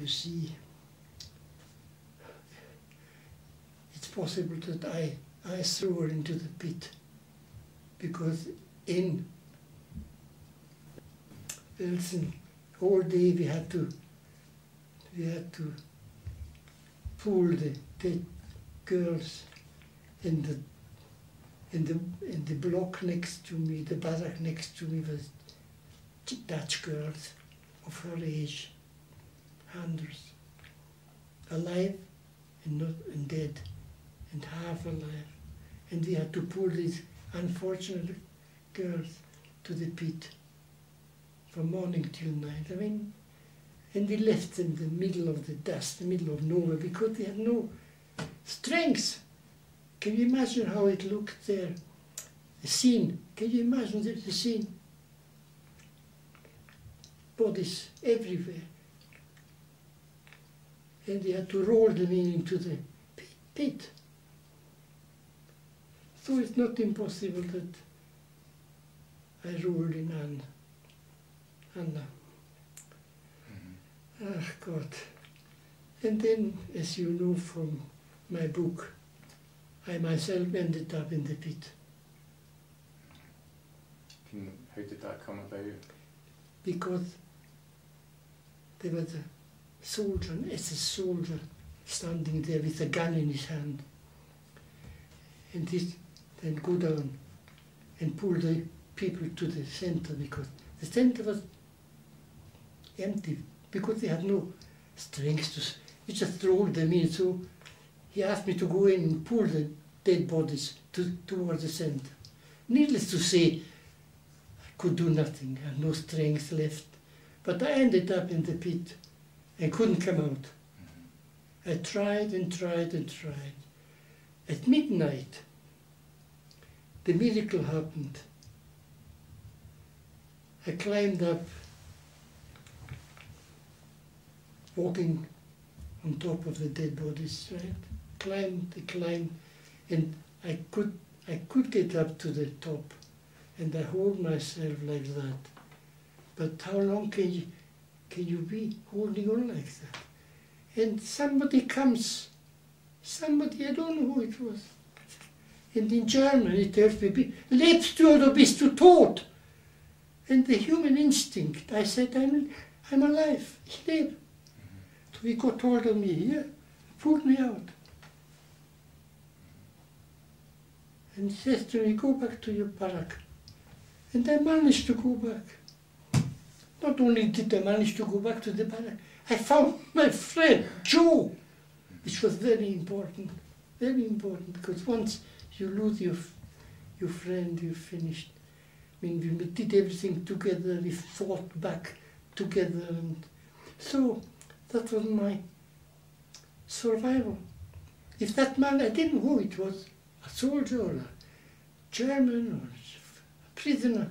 see, it's possible that I threw her into the pit, because in Wilson all day we had to pull the dead girls in the block next to me, the barrack next to me was Dutch girls of her age, hundreds, alive and not and dead, and half alive, and we had to pull these unfortunate girls to the pit from morning till night. I mean, and we left in the middle of the dust, the middle of nowhere, because we had no strength. Can you imagine how it looked there? The scene. Can you imagine the scene? Bodies everywhere. And they had to roll them into the pit. So it's not impossible that I rolled in Anna. Ah, God. And then, as you know from my book, I myself ended up in the pit. How did that come about? Because there was a soldier, an SS soldier, standing there with a gun in his hand. And this then go down and pull the people to the center, because the center was empty, because they had no strength to, we just rolled them in. So he asked me to go in and pull the dead bodies towards the center. Needless to say, I could do nothing, I had no strength left. But I ended up in the pit and couldn't come out. I tried and tried and tried. At midnight, the miracle happened. I climbed up, walking on top of the dead bodies, right? Climbed, and I could get up to the top, and I hold myself like that. But how long can you be holding on like that? And somebody comes, I don't know who it was, and in German it tells me, "Lebst du oder bist du tot?" And the human instinct, I said, I'm alive, ich lebe. So he got hold of me here, pulled me out. And he says to me, "Go back to your barrack." And I managed to go back. Not only did I manage to go back to the barrack, I found my friend, Joe, which was very important, because once you lose your friend, you're finished. I mean, we did everything together, we fought back together, and so that was my survival. If that man, I didn't know who it was, a soldier or a German or a prisoner,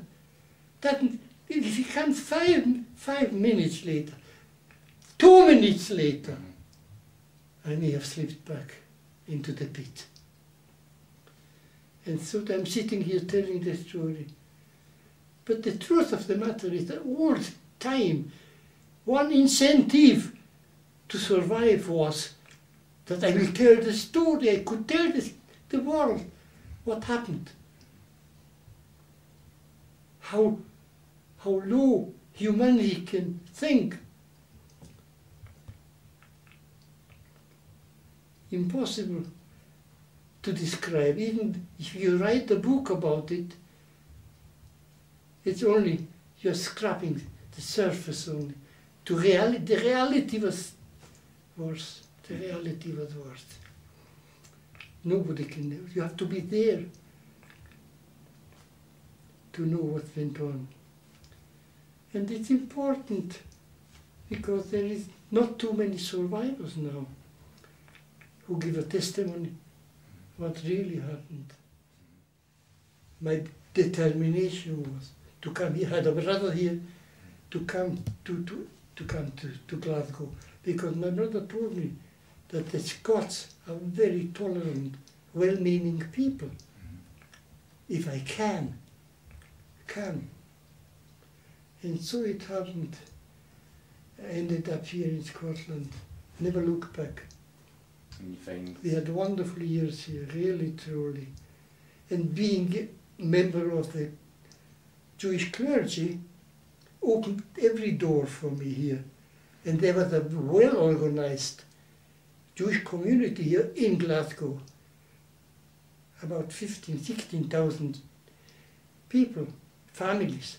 that if he comes 5 minutes later, 2 minutes later, I may have slipped back into the pit. And so I'm sitting here telling the story. But the truth of the matter is that all the time, one incentive to survive was that I will tell the story, I could tell the world what happened. How low humanity can think. Impossible to describe. Even if you write a book about it, it's only, you're scrapping the surface only. The reality was worse. The reality was worse. Nobody can know. You have to be there to know what went on. And it's important because there is not too many survivors now who give a testimony what really happened. My determination was to come here. I had a brother here to come to Glasgow, because my brother told me that the Scots are very tolerant, well-meaning people. If I can. And so it happened. I ended up here in Scotland. Never looked back. And you find We had wonderful years here, really, truly. And being a member of the Jewish clergy opened every door for me here. And there was a well-organized Jewish community here in Glasgow. About 15,000, 16,000 people, families,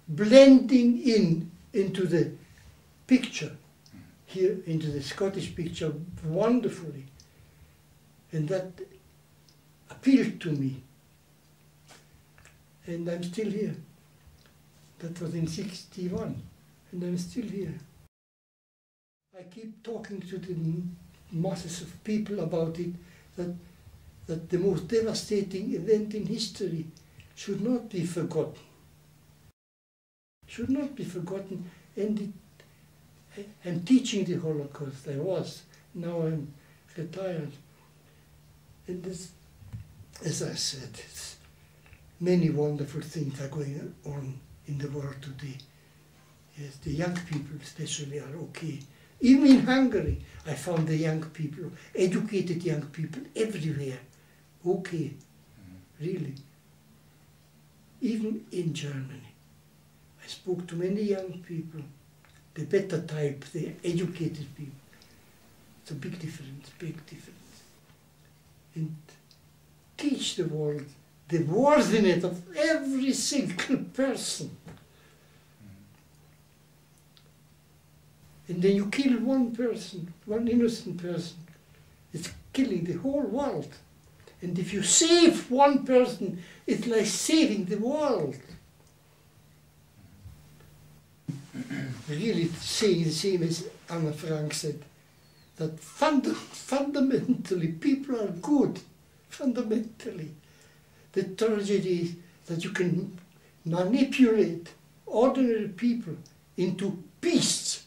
blending into the picture, here into the Scottish picture wonderfully. And that appealed to me. And I'm still here. That was in '61, and I'm still here. I keep talking to the masses of people about it, that the most devastating event in history should not be forgotten. Should not be forgotten. And I'm teaching the Holocaust. I was. Now I'm retired. And this, as I said, many wonderful things are going on in the world today. Yes, the young people especially are okay. Even in Hungary, I found the young people, educated young people everywhere, okay, really. Even in Germany, I spoke to many young people, the better type, the educated people. It's a big difference, big difference. And teach the world the worthiness of every single person. And then you kill one person, one innocent person, it's killing the whole world. And if you save one person, it's like saving the world. Really saying the same as Anna Frank said, that fundamentally people are good, fundamentally. The tragedy is that you can manipulate ordinary people into beasts.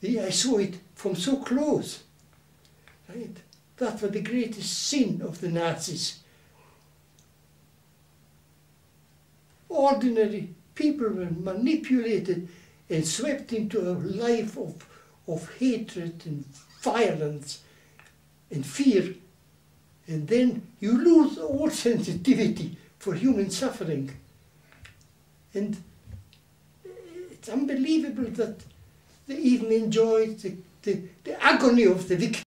Yeah, I saw it from so close. Right? That was the greatest sin of the Nazis. Ordinary people were manipulated and swept into a life of hatred and violence and fear. And then you lose all sensitivity for human suffering. And it's unbelievable that they even enjoyed the agony of the victim.